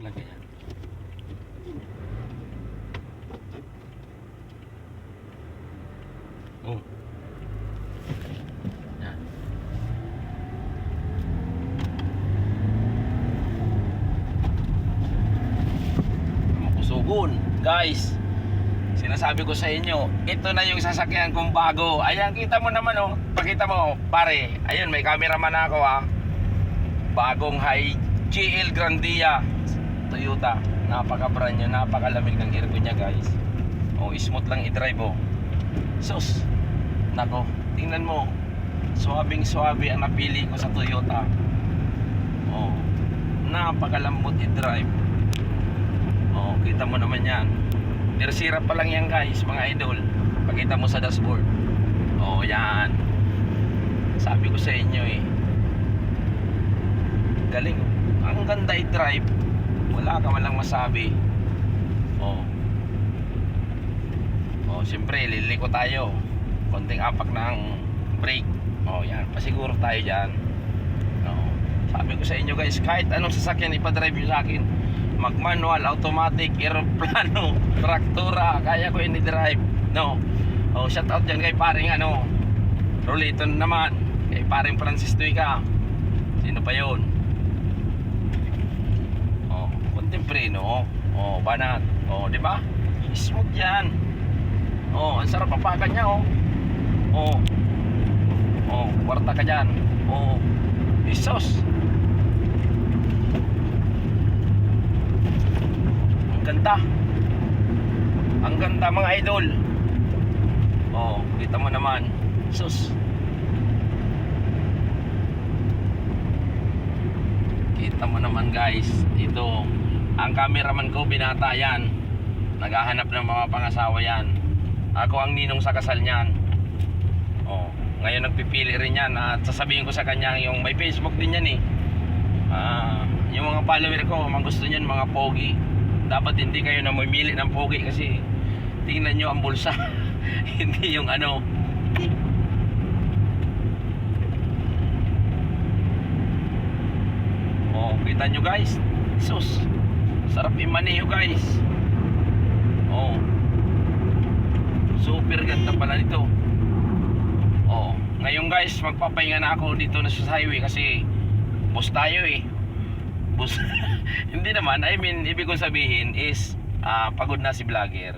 Lagay yan. Oh. Yan. Makusugon, guys. Sinasabi ko sa inyo, ito na yung sasakyan kong bago. Ayan, kita mo naman oh. Pakita mo, pare. Ayun, may cameraman ako ah. Bagong high GL Grandia Toyota. Napaka-brand nyo, napakalamig ng aircon niya, guys. Oh, smooth lang i-drive oh. Sus. Nako, tingnan mo. Suwabing-suwabe ang napili ko sa Toyota. Oh. Napakalambot i-drive. Oh, kita mo naman 'yan. Sira pa lang yan, guys, mga idol. Pakita mo sa dashboard. Oh, yan. Sabi ko sa inyo eh. Galing. Ang ganda i-drive. Wala ka man lang masabi. Oh. Oh, siyempre liliko tayo. Konting apak ng brake. Oh, yan. Pasiguro tayo diyan. Oh. Sabi ko sa inyo, guys, kahit anong sasakyan ipa-drive niyo sa akin. Mag-manual, automatic, aeroplano, traktura, kaya ko ini-drive. No. Oh, shout out diyan kay paring ano. Roleton naman. Kay paring Francis Tuica. Sino pa 'yon? Oh, kontempreno. Oh, banat. Oh, 'di ba? Smooth 'yan. Oh, ang sarap papakan niya oh. Oh. Oh, kwarta ka diyan. Oh. Isos. Ganda. Ang ganda, mga idol. Oh, kita mo naman. Sus. Kita mo naman, guys. Ito, ang cameraman ko, binata yan. Naghahanap ng mga pangasawa yan. Ako ang ninong sa kasal niyan. Oh, ngayon nagpipili rin yan. At sasabihin ko sa kanya, yung may Facebook din yan eh. Yung mga follower ko, mga gusto niyan, mga pogi. Dapat hindi kayo na mamili ng pogi kasi tingnan nyo ang bulsa. Hindi yung ano. Oh, kita nyo, guys. Sus. Sarap imaneho, guys. Oh. Super ganda pala nito. Oh, ngayon, guys, magpapahinga na ako dito na sa highway kasi boss tayo eh. Hindi naman, I mean, ibig kong sabihin is pagod na si vlogger.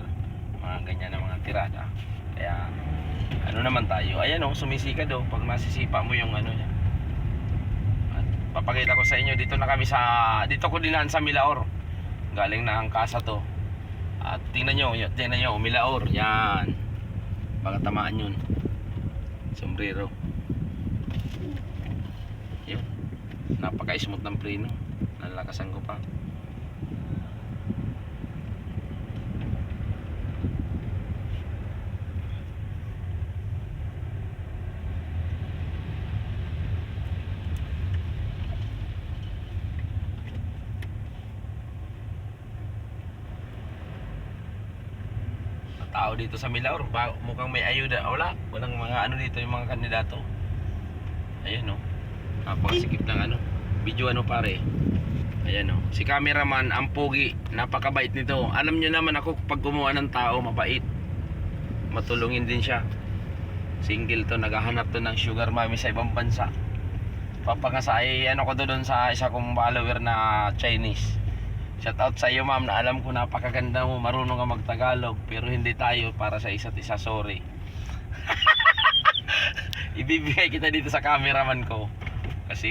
Mga ganyan na mga tirada. Kaya ano naman tayo. Ayan oh, sumisikad oh pag masisipa mo yung ano niya. At papakita ko sa inyo, dito na kami dito ko dinaan sa Milaor. Galing na ang kasa to. At tingnan nyo, Milaor. Yan. Baka tamaan yun. Sombrero. Yun. Napaka-smooth ng preno. Nalakasan ko pa. Tao dito sa Milaor, mukhang may ayuda. Walang mga ano dito, yung mga kandidato. Ayan o. Napakasikip ng ano. Video ano pare. Ayan o. Si cameraman, ang pogi. Napakabait nito. Alam nyo naman ako, pag kumuha ng tao, mabait. Matulungin din siya. Single to, naghahanap to ng sugar mommy sa ibang bansa. Papakasay, ano ko doon sa isa kong follower na Chinese. Shout out sa iyo, ma'am, na alam ko napakaganda mo, marunong ka magtagalog, pero hindi tayo para sa isa't isa, sorry. Ibibigay kita dito sa cameraman ko. Kasi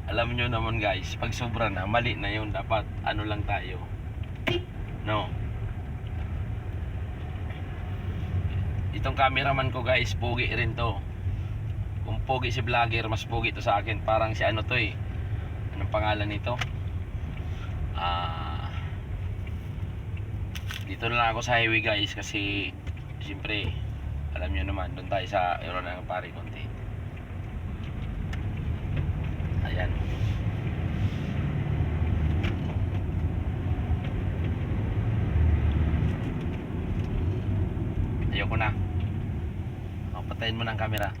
alam nyo naman, guys, pag sobra na, mali na yun. Dapat ano lang tayo. No. Itong cameraman ko, guys, pogi rin to. Kung pogi si vlogger, mas pogi to sa akin. Parang si ano to eh. Anong pangalan nito? Dito na lang ako sa highway, guys, kasi siyempre alam nyo naman, doon tayo sa euro ng pari konti. Ayan. Ayoko na. Patayin mo na ang camera.